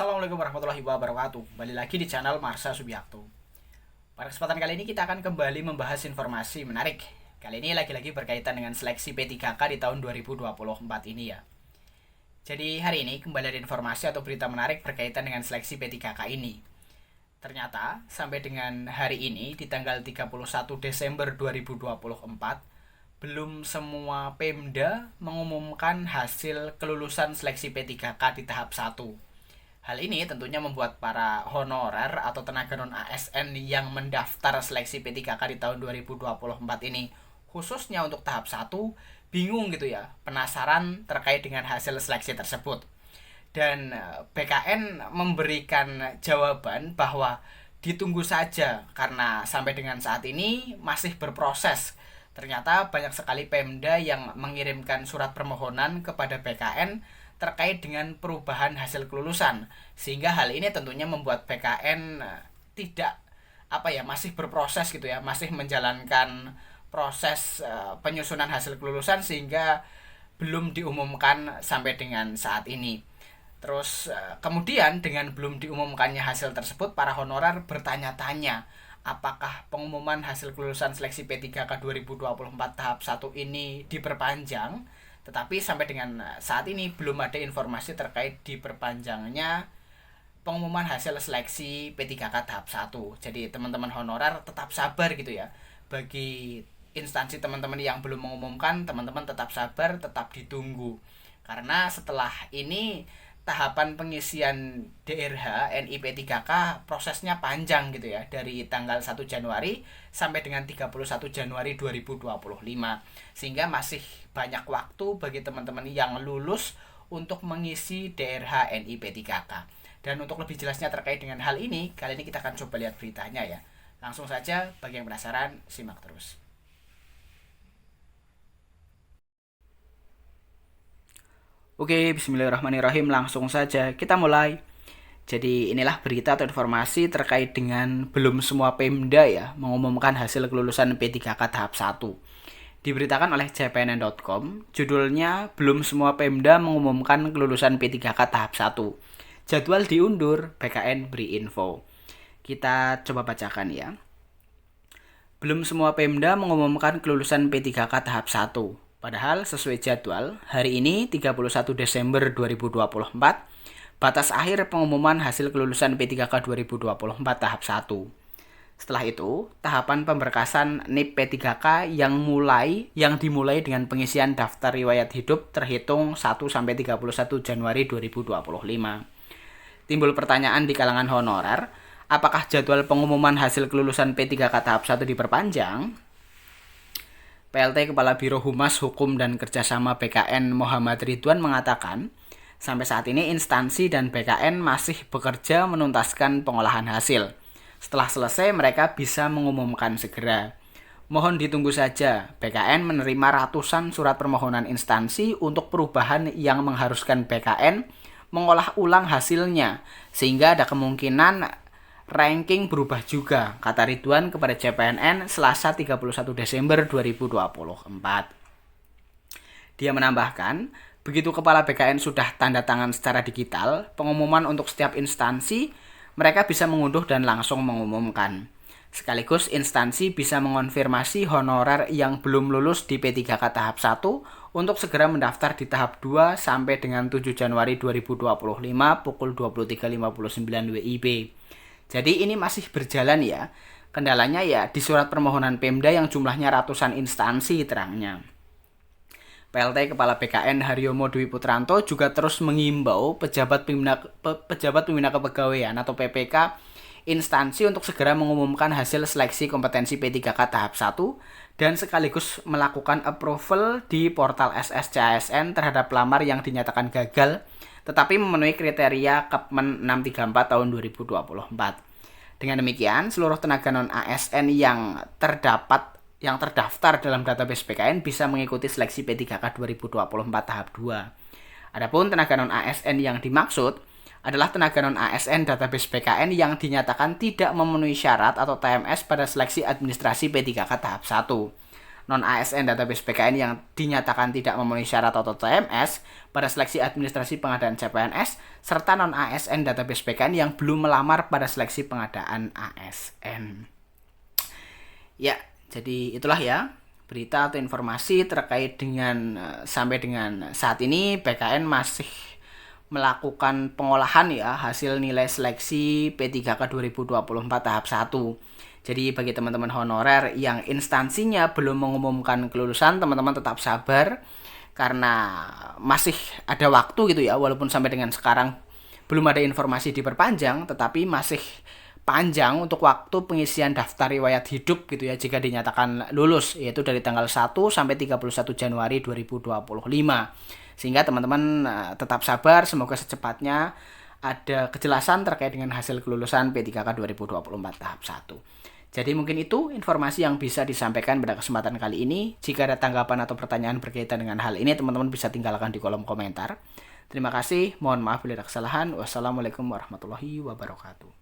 Assalamualaikum warahmatullahi wabarakatuh. Kembali lagi di channel Marsha Subiakto. Pada kesempatan kali ini kita akan kembali membahas informasi menarik. Kali ini lagi-lagi berkaitan dengan seleksi P3K di tahun 2024 ini ya. Jadi hari ini kembali ada informasi atau berita menarik berkaitan dengan seleksi P3K ini. Ternyata sampai dengan hari ini di tanggal 31 Desember 2024 belum semua Pemda mengumumkan hasil kelulusan seleksi P3K di tahap 1. Hal ini tentunya membuat para honorer atau tenaga non-ASN yang mendaftar seleksi P3K di tahun 2024 ini, khususnya untuk tahap 1, bingung gitu ya, penasaran terkait dengan hasil seleksi tersebut. Dan BKN memberikan jawaban bahwa ditunggu saja karena sampai dengan saat ini masih berproses. Ternyata banyak sekali Pemda yang mengirimkan surat permohonan kepada BKN terkait dengan perubahan hasil kelulusan, sehingga hal ini tentunya membuat BKN tidak masih berproses gitu ya, masih menjalankan proses penyusunan hasil kelulusan sehingga belum diumumkan sampai dengan saat ini. Terus kemudian dengan belum diumumkannya hasil tersebut, para honorer bertanya-tanya apakah pengumuman hasil kelulusan seleksi P3K 2024 tahap 1 ini diperpanjang. Tetapi sampai dengan saat ini belum ada informasi terkait diperpanjangnya pengumuman hasil seleksi P3K tahap 1. Jadi teman-teman honorer tetap sabar gitu ya. Bagi instansi teman-teman yang belum mengumumkan, teman-teman tetap sabar, tetap ditunggu. Karena setelah ini tahapan pengisian DRH NIP 3K prosesnya panjang gitu ya, dari tanggal 1 Januari sampai dengan 31 Januari 2025. Sehingga masih banyak waktu bagi teman-teman yang lulus untuk mengisi DRH NIP 3K. Dan untuk lebih jelasnya terkait dengan hal ini, kali ini kita akan coba lihat beritanya ya. Langsung saja, bagi yang penasaran, simak terus. Oke, bismillahirrahmanirrahim. Langsung saja kita mulai. Jadi inilah berita atau informasi terkait dengan belum semua Pemda ya mengumumkan hasil kelulusan P3K tahap 1. Diberitakan oleh cpnn.com, judulnya belum semua Pemda mengumumkan kelulusan P3K tahap 1. Jadwal diundur, BKN beri info. Kita coba bacakan ya. Belum semua Pemda mengumumkan kelulusan P3K tahap 1. Padahal sesuai jadwal, hari ini 31 Desember 2024, batas akhir pengumuman hasil kelulusan P3K 2024 tahap 1. Setelah itu, tahapan pemberkasan NIP P3K yang dimulai dengan pengisian daftar riwayat hidup terhitung 1-31 Januari 2025. Timbul pertanyaan di kalangan honorer, apakah jadwal pengumuman hasil kelulusan P3K tahap 1 diperpanjang? PLT Kepala Biro Humas Hukum dan Kerjasama BKN Muhammad Ridwan mengatakan, sampai saat ini instansi dan BKN masih bekerja menuntaskan pengolahan hasil. Setelah selesai, mereka bisa mengumumkan segera. Mohon ditunggu saja, BKN menerima ratusan surat permohonan instansi untuk perubahan yang mengharuskan BKN mengolah ulang hasilnya, sehingga ada kemungkinan ranking berubah juga, kata Ridwan kepada CPNN Selasa 31 Desember 2024. Dia menambahkan, begitu Kepala BKN sudah tanda tangan secara digital, pengumuman untuk setiap instansi, mereka bisa mengunduh dan langsung mengumumkan. Sekaligus instansi bisa mengonfirmasi honorer yang belum lulus di P3K tahap 1 untuk segera mendaftar di tahap 2 sampai dengan 7 Januari 2025 pukul 23.59 WIB. Jadi ini masih berjalan ya. Kendalanya ya di surat permohonan Pemda yang jumlahnya ratusan instansi terangnya. PLT Kepala BKN Haryomo Dwi Putranto juga terus mengimbau pejabat pembina kepegawaian atau PPK instansi untuk segera mengumumkan hasil seleksi kompetensi P3K tahap 1 dan sekaligus melakukan approval di portal SSCASN terhadap pelamar yang dinyatakan gagal tetapi memenuhi kriteria Kepmen 634 tahun 2024. Dengan demikian, seluruh tenaga non-ASN yang terdaftar dalam database BKN bisa mengikuti seleksi P3K 2024 tahap 2. Adapun tenaga non-ASN yang dimaksud adalah tenaga non-ASN database BKN yang dinyatakan tidak memenuhi syarat atau TMS pada seleksi administrasi P3K tahap 1. non ASN database PKN yang dinyatakan tidak memenuhi syarat atau TMS pada seleksi administrasi pengadaan CPNS, serta non ASN database PKN yang belum melamar pada seleksi pengadaan ASN. Ya, jadi itulah ya berita atau informasi terkait dengan sampai dengan saat ini PKN masih melakukan pengolahan ya hasil nilai seleksi P3K 2024 tahap 1. Jadi bagi teman-teman honorer yang instansinya belum mengumumkan kelulusan, teman-teman tetap sabar karena masih ada waktu gitu ya, walaupun sampai dengan sekarang belum ada informasi diperpanjang, tetapi masih panjang untuk waktu pengisian daftar riwayat hidup gitu ya jika dinyatakan lulus, yaitu dari tanggal 1 sampai 31 Januari 2025. Sehingga teman-teman tetap sabar, semoga secepatnya ada kejelasan terkait dengan hasil kelulusan P3K 2024 tahap 1. Jadi mungkin itu informasi yang bisa disampaikan pada kesempatan kali ini. Jika ada tanggapan atau pertanyaan berkaitan dengan hal ini, teman-teman bisa tinggalkan di kolom komentar. Terima kasih, mohon maaf bila ada kesalahan. Wassalamualaikum warahmatullahi wabarakatuh.